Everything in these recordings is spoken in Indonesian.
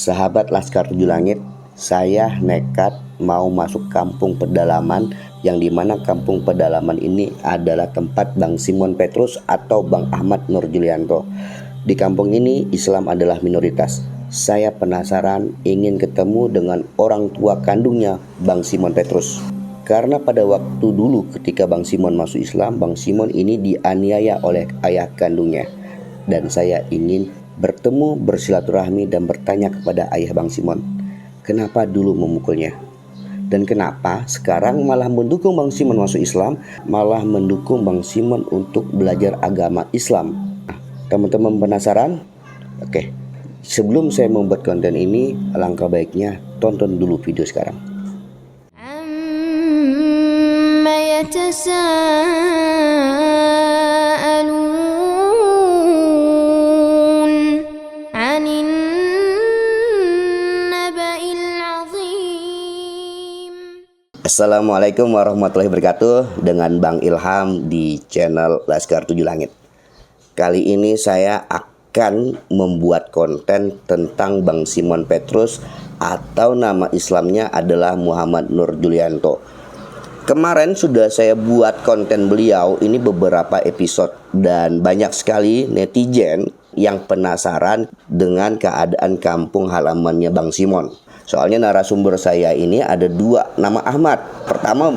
Sahabat Laskar Tujuh Langit, saya nekat mau masuk kampung pedalaman yang dimana kampung pedalaman ini adalah tempat Bang Simon Petrus atau Bang Ahmad Nur Julianto. Di kampung ini Islam adalah minoritas. Saya penasaran ingin ketemu dengan orang tua kandungnya Bang Simon Petrus. Karena pada waktu dulu ketika Bang Simon masuk Islam, Bang Simon ini dianiaya oleh ayah kandungnya. Dan saya ingin bertemu, bersilaturahmi dan bertanya kepada ayah Bang Simon, kenapa dulu memukulnya? Dan kenapa sekarang malah mendukung Bang Simon masuk Islam, malah mendukung Bang Simon untuk belajar agama Islam? Teman-teman penasaran? Oke, sebelum saya membuat konten ini, alangkah baiknya tonton dulu video sekarang. Assalamualaikum warahmatullahi wabarakatuh. Dengan Bang Ilham di channel Laskar Tujuh Langit. Kali ini saya akan membuat konten tentang Bang Simon Petrus atau nama Islamnya adalah Muhammad Nur Julianto. Kemarin sudah saya buat konten beliau ini beberapa episode dan banyak sekali netizen yang penasaran dengan keadaan kampung halamannya Bang Simon. Soalnya narasumber saya ini ada dua nama Ahmad. Pertama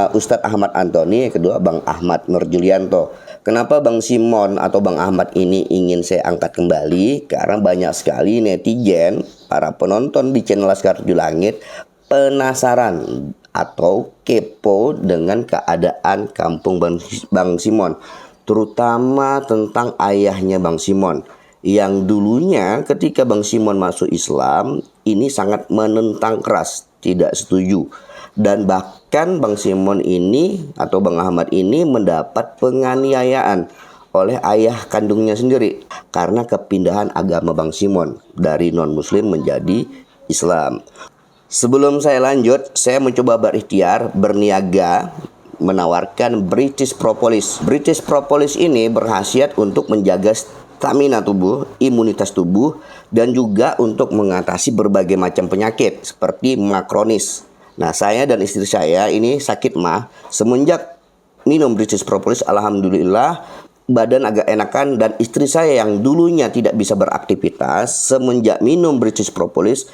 Ustadz Ahmad Antoni, yang kedua Bang Ahmad Nur Julianto. Kenapa Bang Simon atau Bang Ahmad ini ingin saya angkat kembali? Karena banyak sekali netizen, para penonton di channel Laskar Tujuh Langit penasaran atau kepo dengan keadaan kampung Bang Simon, terutama tentang ayahnya Bang Simon, yang dulunya ketika Bang Simon masuk Islam ini sangat menentang keras, tidak setuju. Dan bahkan Bang Simon ini atau Bang Ahmad ini mendapat penganiayaan oleh ayah kandungnya sendiri karena kepindahan agama Bang Simon dari non-muslim menjadi Islam. Sebelum saya lanjut, saya mencoba berikhtiar, berniaga, menawarkan British Propolis. British Propolis ini berkhasiat untuk menjaga stamina tubuh, imunitas tubuh, dan juga untuk mengatasi berbagai macam penyakit seperti MA kronis. Nah, saya dan istri saya ini sakit MA. Semenjak minum British Propolis, alhamdulillah badan agak enakan, dan istri saya yang dulunya tidak bisa beraktivitas semenjak minum British Propolis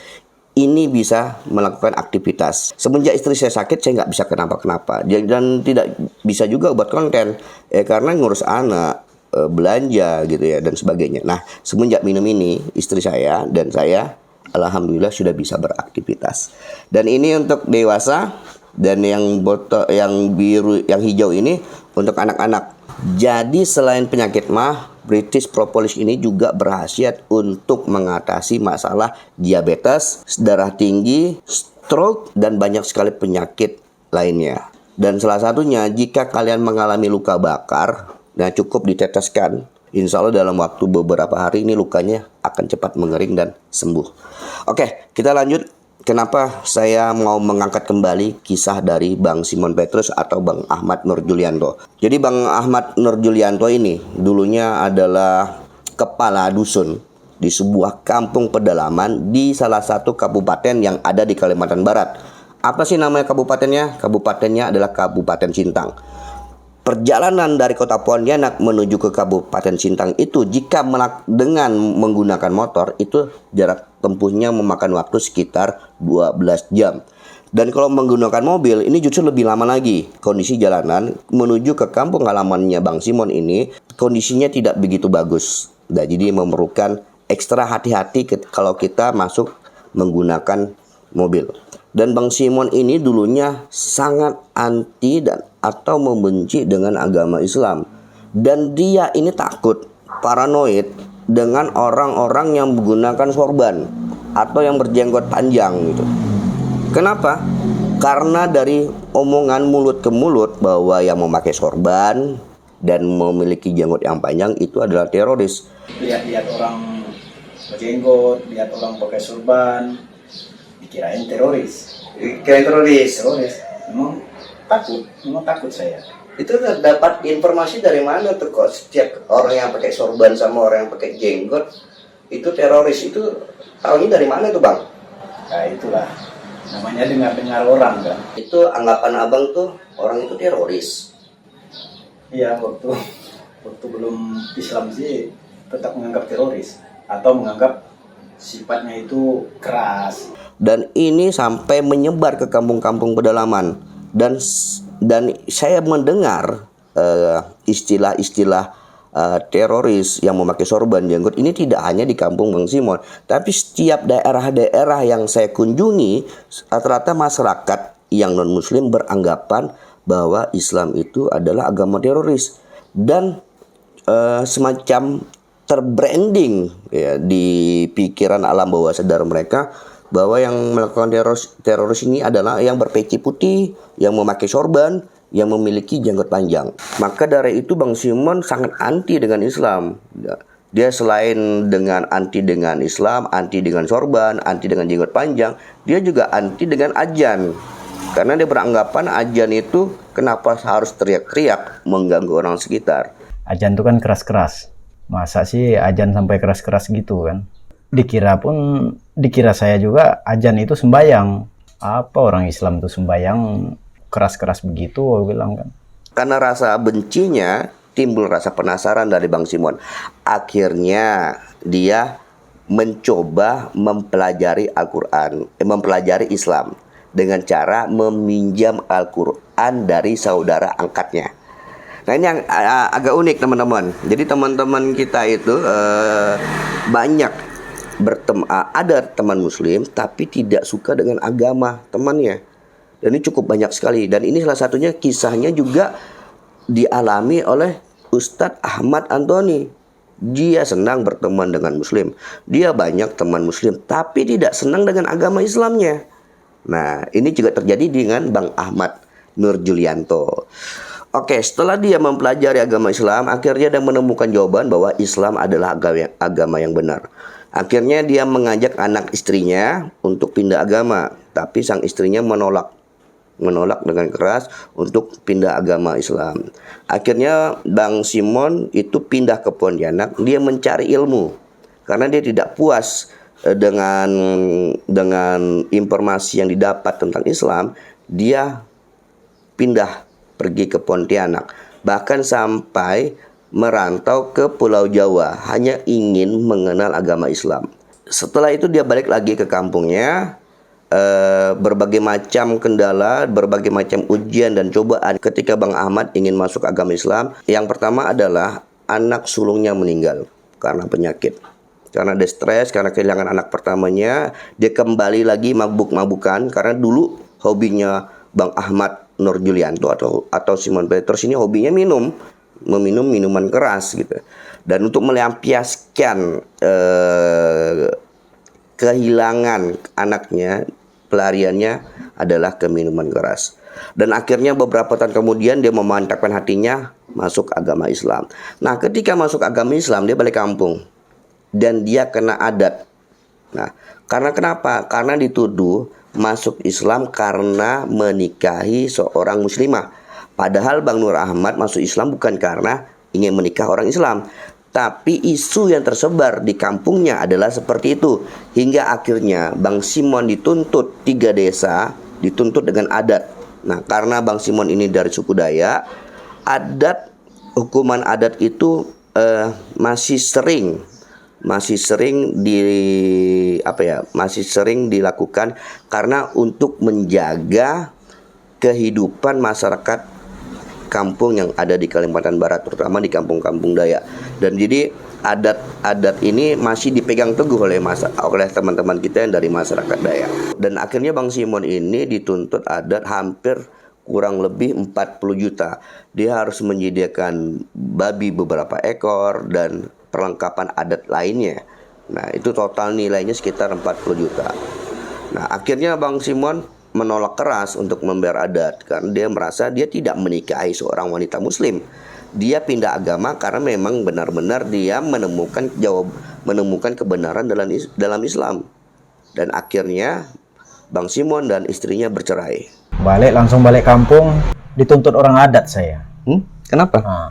ini bisa melakukan aktivitas. Semenjak istri saya sakit, saya nggak bisa kenapa-kenapa dan tidak bisa juga buat konten karena ngurus anak, belanja gitu ya dan sebagainya. Nah, semenjak minum ini istri saya dan saya alhamdulillah sudah bisa beraktivitas. Dan ini untuk dewasa, dan yang botol, yang biru, yang hijau ini untuk anak-anak. Jadi selain penyakit MA, British Propolis ini juga berkhasiat untuk mengatasi masalah diabetes, darah tinggi, stroke, dan banyak sekali penyakit lainnya. Dan salah satunya jika kalian mengalami luka bakar, nah cukup diteteskan, insya Allah dalam waktu beberapa hari ini lukanya akan cepat mengering dan sembuh. Oke, kita lanjut. Kenapa saya mau mengangkat kembali kisah dari Bang Simon Petrus atau Bang Ahmad Nur Julianto. Jadi Bang Ahmad Nur Julianto ini dulunya adalah kepala dusun di sebuah kampung pedalaman di salah satu kabupaten yang ada di Kalimantan Barat. Apa sih namanya kabupatennya? Kabupatennya adalah Kabupaten Sintang. Perjalanan dari kota Pontianak menuju ke Kabupaten Sintang itu jika dengan menggunakan motor itu jarak tempuhnya memakan waktu sekitar 12 jam. Dan kalau menggunakan mobil ini justru lebih lama lagi. Kondisi jalanan menuju ke kampung halamannya Bang Simon ini kondisinya tidak begitu bagus. Nah, jadi memerlukan ekstra hati-hati kalau kita masuk menggunakan mobil. Dan Bang Simon ini dulunya sangat anti dan atau membenci dengan agama Islam. Dan dia ini takut, paranoid dengan orang-orang yang menggunakan sorban atau yang berjenggot panjang gitu. Kenapa? Karena dari omongan mulut ke mulut bahwa yang memakai sorban dan memiliki jenggot yang panjang itu adalah teroris. Lihat orang berjenggot, lihat orang pakai sorban, dikirain teroris. Kirain teroris. Memang takut saya. Itu dapat informasi dari mana tuh kok setiap orang yang pakai sorban sama orang yang pakai jenggot Itu teroris itu tahunya dari mana tuh Bang? Nah itulah namanya dengar-dengar orang kan. Itu anggapan abang tuh orang itu teroris. Iya, waktu belum Islam sih tetap menganggap teroris atau menganggap sifatnya itu keras. Dan ini sampai menyebar ke kampung-kampung pedalaman. Dan saya mendengar istilah-istilah teroris yang memakai sorban jenggot ini tidak hanya di kampung Bang Simon, tapi setiap daerah-daerah yang saya kunjungi, rata-rata masyarakat yang non-muslim beranggapan bahwa Islam itu adalah agama teroris dan semacam terbranding ya, di pikiran alam bawah sadar mereka bahwa yang melakukan teroris ini adalah yang berpeci putih, yang memakai sorban, yang memiliki janggut panjang. Maka dari itu Bang Simon sangat anti dengan Islam. Dia selain dengan anti dengan Islam, anti dengan sorban, anti dengan janggut panjang, dia juga anti dengan ajan. Karena dia beranggapan ajan itu kenapa harus teriak-teriak mengganggu orang sekitar. Ajan itu kan keras-keras. Masa sih ajan sampai keras-keras gitu kan? Dikira saya juga ajan itu sembayang. Apa orang Islam itu sembayang keras-keras begitu, aku bilang kan. Karena rasa bencinya timbul rasa penasaran dari Bang Simon. Akhirnya dia mencoba mempelajari Al-Quran, mempelajari Islam dengan cara meminjam Al-Quran dari saudara angkatnya. Nah ini yang agak unik teman-teman. Jadi teman-teman kita itu banyak ada teman muslim tapi tidak suka dengan agama temannya. Dan ini cukup banyak sekali. Dan ini salah satunya kisahnya juga dialami oleh Ustadz Ahmad Antoni. Dia senang berteman dengan muslim. Dia banyak teman muslim tapi tidak senang dengan agama Islamnya. Nah ini juga terjadi dengan Bang Ahmad Nur Julianto. Oke, setelah dia mempelajari agama Islam, akhirnya dia menemukan jawaban bahwa Islam adalah agama yang benar. Akhirnya dia mengajak anak istrinya untuk pindah agama, tapi sang istrinya menolak dengan keras untuk pindah agama Islam. Akhirnya Bang Simon itu pindah ke Pontianak, dia mencari ilmu karena dia tidak puas dengan informasi yang didapat tentang Islam. Dia pindah pergi ke Pontianak, bahkan sampai merantau ke Pulau Jawa hanya ingin mengenal agama Islam. Setelah itu dia balik lagi ke kampungnya. Berbagai macam kendala, berbagai macam ujian dan cobaan ketika Bang Ahmad ingin masuk agama Islam. Yang pertama adalah anak sulungnya meninggal karena penyakit. Karena dia stres, karena kehilangan anak pertamanya, dia kembali lagi mabuk-mabukan. Karena dulu hobinya Bang Ahmad Nur Julianto atau Simon Petrus ini hobinya meminum minuman keras gitu. Dan untuk melampiaskan kehilangan anaknya, pelariannya adalah ke minuman keras. Dan akhirnya beberapa tahun kemudian dia memantapkan hatinya masuk agama Islam. Nah ketika masuk agama Islam dia balik kampung dan dia kena adat. Nah karena kenapa? Karena dituduh masuk Islam karena menikahi seorang muslimah. Padahal Bang Nur Ahmad masuk Islam bukan karena ingin menikah orang Islam, tapi isu yang tersebar di kampungnya adalah seperti itu. Hingga akhirnya Bang Simon dituntut 3 desa, dituntut dengan adat. Nah karena Bang Simon ini dari suku Dayak, hukuman adat itu masih sering dilakukan karena untuk menjaga kehidupan masyarakat kampung yang ada di Kalimantan Barat, terutama di kampung-kampung Dayak. Dan jadi adat ini masih dipegang teguh oleh teman-teman kita yang dari masyarakat Dayak. Dan akhirnya Bang Simon ini dituntut adat hampir kurang lebih 40 juta. Dia harus menyediakan babi beberapa ekor dan perlengkapan adat lainnya. Nah itu total nilainya sekitar 40 juta. Nah akhirnya Bang Simon menolak keras untuk membayar adat karena dia merasa dia tidak menikahi seorang wanita muslim. Dia pindah agama karena memang benar-benar dia menemukan kebenaran dalam Islam. Dan akhirnya Bang Simon dan istrinya bercerai. Langsung balik kampung, dituntut orang adat saya. Kenapa? Nah,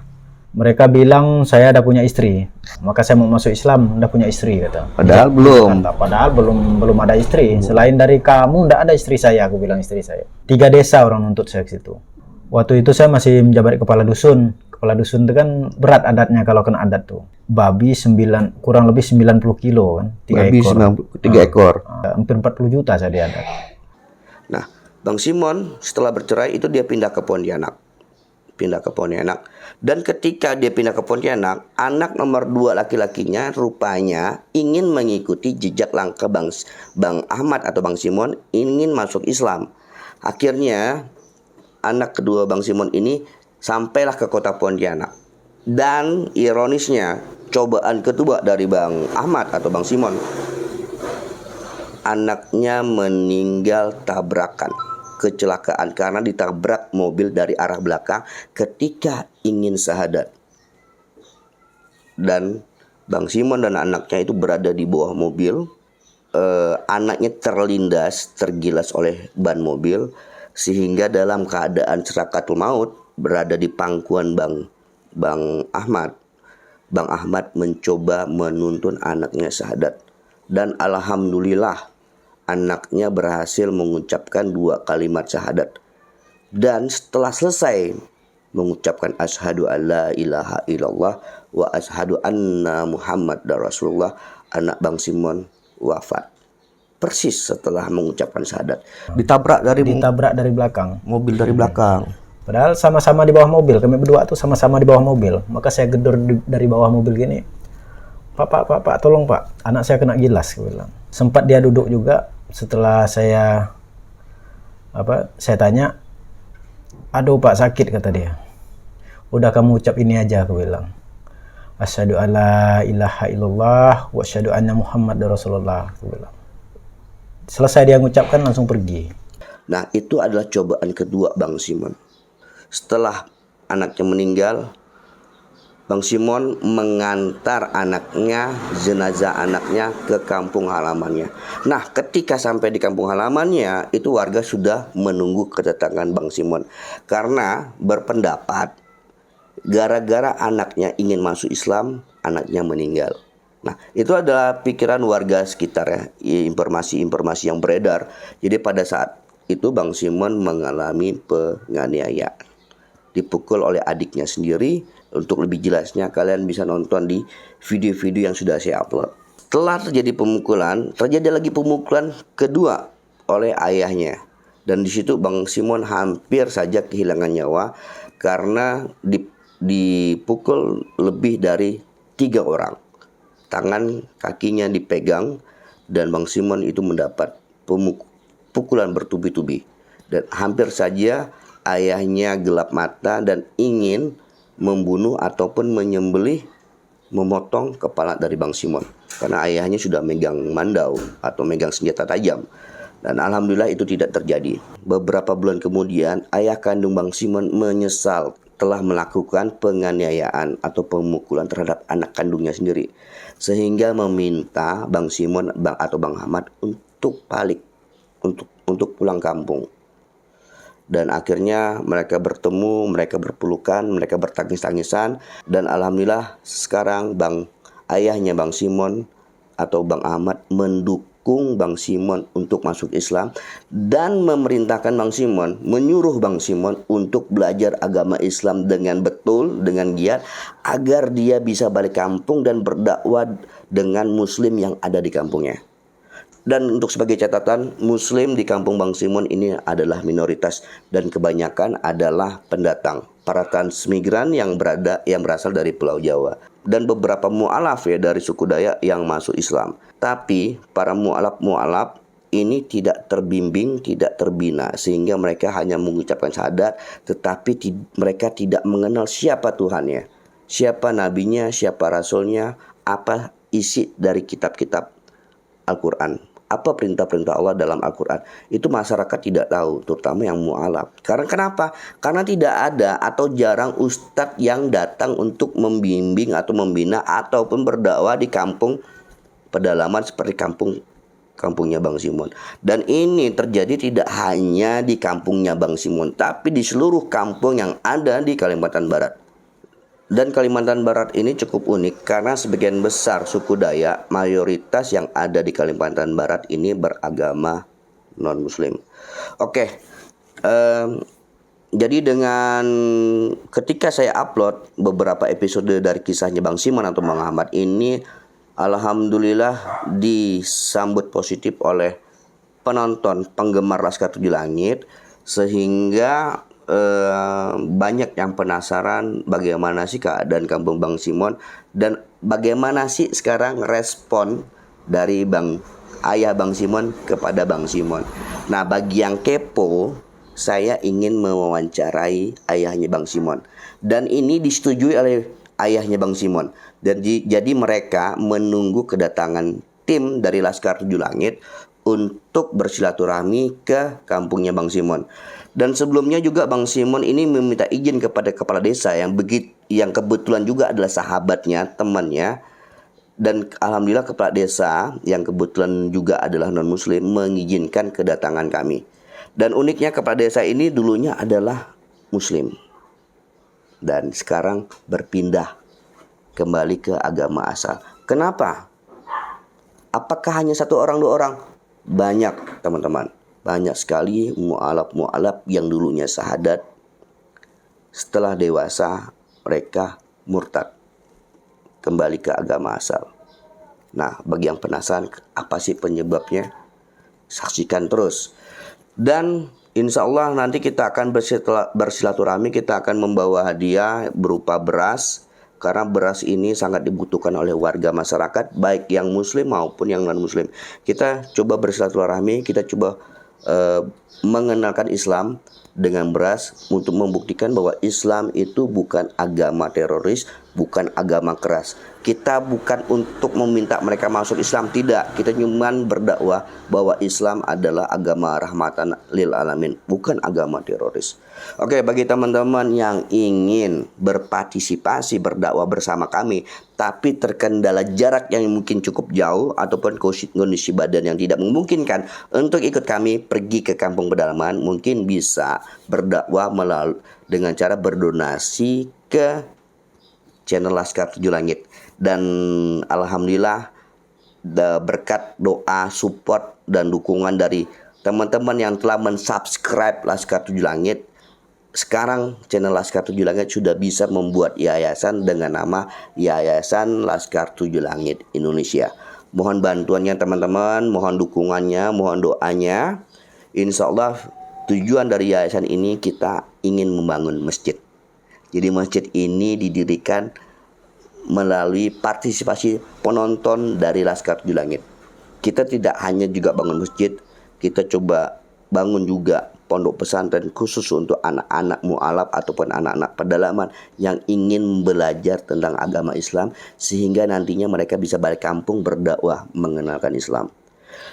Mereka bilang saya ada punya istri, maka saya mau masuk Islam, udah punya istri kata. Padahal belum. Kata, padahal belum ada istri. Selain dari kamu, ndak ada istri saya. Aku bilang istri saya. 3 desa orang nuntut saya ke situ. Waktu itu saya masih menjabat kepala dusun. Kepala dusun itu kan berat adatnya kalau kena adat tuh. Babi kurang lebih 90 kilo kan. 3 Babi ekor. 3 ekor. Hampir 40 juta saya diadat. Nah, Bang Simon setelah bercerai itu dia pindah ke Pontianak. Dan ketika dia pindah ke Pontianak, anak nomor 2 laki-lakinya rupanya ingin mengikuti jejak langkah Bang Ahmad atau Bang Simon, ingin masuk Islam. Akhirnya anak kedua Bang Simon ini sampailah ke kota Pontianak. Dan ironisnya, cobaan kedua dari Bang Ahmad atau Bang Simon, anaknya meninggal tabrakan, kecelakaan karena ditabrak mobil dari arah belakang ketika ingin syahadat. Dan Bang Simon dan anaknya itu berada di bawah mobil. Anaknya tergilas oleh ban mobil, sehingga dalam keadaan serakatul maut berada di pangkuan Bang Ahmad. Bang Ahmad mencoba menuntun anaknya syahadat. Dan alhamdulillah anaknya berhasil mengucapkan 2 kalimat syahadat. Dan setelah selesai mengucapkan asyhadu alla ilaha illallah wa asyhadu anna muhammadar rasulullah, anak Bang Simon wafat. Persis setelah mengucapkan syahadat. Ditabrak dari belakang. Mobil dari belakang. Padahal sama-sama di bawah mobil. Kami berdua tuh sama-sama di bawah mobil. Maka saya gedor dari bawah mobil gini. Pak, tolong Pak. Anak saya kena gilas, aku bilang. Sempat dia duduk juga. Setelah saya tanya, aduh Pak sakit, kata dia. Udah kamu ucap ini aja, aku bilang. Asyhadu alla ilaha illallah wa asyhadu anna muhammadar rasulullah, aku bilang. Selesai dia mengucapkan langsung pergi. Nah, itu adalah cobaan kedua Bang Simon. Setelah anaknya meninggal, Bang Simon mengantar jenazah anaknya ke kampung halamannya. Nah, ketika sampai di kampung halamannya, itu warga sudah menunggu kedatangan Bang Simon. Karena berpendapat, gara-gara anaknya ingin masuk Islam, anaknya meninggal. Nah, itu adalah pikiran warga sekitar ya, informasi-informasi yang beredar. Jadi pada saat itu Bang Simon mengalami penganiayaan. Dipukul oleh adiknya sendiri. Untuk lebih jelasnya kalian bisa nonton di video-video yang sudah saya upload. Setelah terjadi pemukulan, terjadi lagi pemukulan kedua oleh ayahnya. Dan di situ Bang Simon hampir saja kehilangan nyawa karena dipukul lebih dari 3 orang. Tangan kakinya dipegang dan Bang Simon itu mendapat pukulan bertubi-tubi. Dan hampir saja ayahnya gelap mata dan ingin membunuh ataupun memotong kepala dari Bang Simon. Karena ayahnya sudah megang mandau atau megang senjata tajam. Dan alhamdulillah itu tidak terjadi. Beberapa bulan kemudian, ayah kandung Bang Simon menyesal telah melakukan penganiayaan atau pemukulan terhadap anak kandungnya sendiri. Sehingga meminta Bang Simon atau Bang Ahmad untuk balik, untuk pulang kampung. Dan akhirnya mereka bertemu, mereka berpelukan, mereka bertangis-tangisan. Dan alhamdulillah sekarang ayahnya Bang Simon atau Bang Ahmad mendukung Bang Simon untuk masuk Islam. Dan memerintahkan Bang Simon, menyuruh Bang Simon untuk belajar agama Islam dengan betul, dengan giat. Agar dia bisa balik kampung dan berdakwah dengan muslim yang ada di kampungnya. Dan untuk sebagai catatan, Muslim di kampung Bang Simon ini adalah minoritas dan kebanyakan adalah pendatang, para transmigran yang berasal dari Pulau Jawa dan beberapa mu'alaf ya dari suku Dayak yang masuk Islam. Tapi para mu'alaf ini tidak terbimbing, tidak terbina sehingga mereka hanya mengucapkan syahadat, tetapi mereka tidak mengenal siapa Tuhannya, siapa nabinya, siapa rasulnya, apa isi dari kitab-kitab Al-Quran. Apa perintah-perintah Allah dalam Al-Quran. Itu masyarakat tidak tahu, terutama yang mu'alaf. Karena kenapa? Karena tidak ada atau jarang ustadz yang datang untuk membimbing atau membina ataupun berdakwah di kampung pedalaman seperti kampungnya Bang Simon. Dan ini terjadi tidak hanya di kampungnya Bang Simon, tapi di seluruh kampung yang ada di Kalimantan Barat. Dan Kalimantan Barat ini cukup unik karena sebagian besar suku Dayak mayoritas yang ada di Kalimantan Barat ini beragama non-muslim. Oke, jadi dengan ketika saya upload beberapa episode dari kisahnya Bang Simon atau Bang Ahmad ini, alhamdulillah disambut positif oleh penonton penggemar Laskar Tujuh Langit, sehingga banyak yang penasaran bagaimana sih keadaan kampung Bang Simon dan bagaimana sih sekarang respon dari ayah Bang Simon kepada Bang Simon. Nah, bagi yang kepo, saya ingin mewawancarai ayahnya Bang Simon. Dan ini disetujui oleh ayahnya Bang Simon. Dan jadi mereka menunggu kedatangan tim dari Laskar Tujuh Langit untuk bersilaturahmi ke kampungnya Bang Simon. Dan sebelumnya juga Bang Simon ini meminta izin kepada kepala desa yang kebetulan juga adalah sahabatnya, temannya. Dan alhamdulillah kepala desa yang kebetulan juga adalah non-muslim mengizinkan kedatangan kami. Dan uniknya kepala desa ini dulunya adalah muslim. Dan sekarang berpindah kembali ke agama asal. Kenapa? Apakah hanya satu orang, dua orang? Banyak teman-teman. Banyak sekali mu'alaf yang dulunya syahadat. Setelah dewasa mereka murtad, kembali ke agama asal. Nah, bagi yang penasaran apa sih penyebabnya, saksikan terus. Dan insya Allah nanti kita akan bersilaturahmi, kita akan membawa hadiah berupa beras. Karena beras ini sangat dibutuhkan oleh warga masyarakat, baik yang muslim maupun yang non-muslim. Kita coba bersilaturahmi, kita coba mengenalkan Islam dengan beras untuk membuktikan bahwa Islam itu bukan agama teroris, bukan agama keras. Kita bukan untuk meminta mereka masuk Islam, tidak. Kita cuma berdakwah bahwa Islam adalah agama rahmatan lil alamin, bukan agama teroris. Oke, bagi teman-teman yang ingin berpartisipasi berdakwah bersama kami, tapi terkendala jarak yang mungkin cukup jauh ataupun kondisi badan yang tidak memungkinkan untuk ikut kami pergi ke kampung pedalaman, mungkin bisa berdakwah dengan cara berdonasi ke channel Laskar Tujuh Langit. Dan alhamdulillah berkat doa, support dan dukungan dari teman-teman yang telah mensubscribe Laskar Tujuh Langit, sekarang channel Laskar Tujuh Langit sudah bisa membuat yayasan dengan nama Yayasan Laskar Tujuh Langit Indonesia. Mohon bantuannya teman-teman, mohon dukungannya, mohon doanya. Insya Allah tujuan dari yayasan ini kita ingin membangun masjid. Jadi masjid ini didirikan melalui partisipasi penonton dari Laskar Tujuh Langit. Kita tidak hanya juga bangun masjid, kita coba bangun juga pondok pesantren khusus untuk anak-anak mu'alaf ataupun anak-anak pedalaman yang ingin belajar tentang agama Islam, sehingga nantinya mereka bisa balik kampung berdakwah mengenalkan Islam.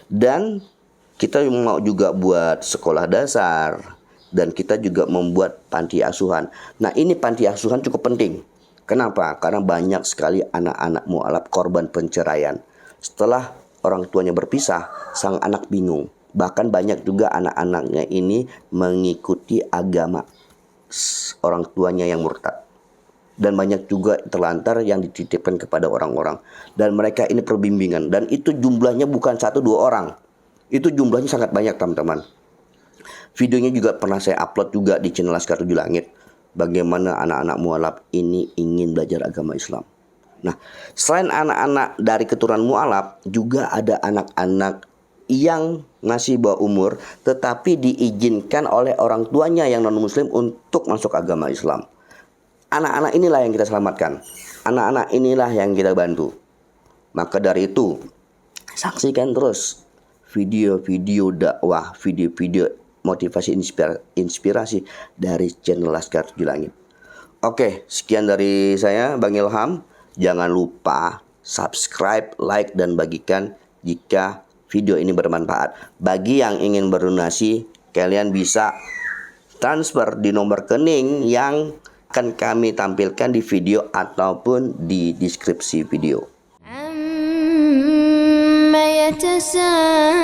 Dan kita mau juga buat sekolah dasar, dan kita juga membuat panti asuhan. Nah, ini panti asuhan cukup penting. Kenapa? Karena banyak sekali anak-anak mu'alaf korban perceraian. Setelah orang tuanya berpisah, sang anak bingung. Bahkan banyak juga anak-anaknya ini mengikuti agama orang tuanya yang murtad. Dan banyak juga terlantar yang dititipkan kepada orang-orang. Dan mereka ini perbimbingan. Dan itu jumlahnya bukan 1-2 orang. Itu jumlahnya sangat banyak teman-teman. Videonya juga pernah saya upload juga di channel Laskar Tujuh Langit. Bagaimana anak-anak mu'alaf ini ingin belajar agama Islam. Nah, selain anak-anak dari keturunan mu'alaf, juga ada anak-anak yang masih bawah umur tetapi diizinkan oleh orang tuanya yang non-muslim untuk masuk agama Islam. Anak-anak inilah yang kita selamatkan. Anak-anak inilah yang kita bantu. Maka dari itu, saksikan terus video-video dakwah, video-video motivasi inspirasi dari channel Laskar Tujuh Langit. Oke, sekian dari saya Bang Ilham. Jangan lupa subscribe, like, dan bagikan jika video ini bermanfaat. Bagi yang ingin berdonasi, kalian bisa transfer di nomor rekening yang akan kami tampilkan di video ataupun di deskripsi video. يتساءلون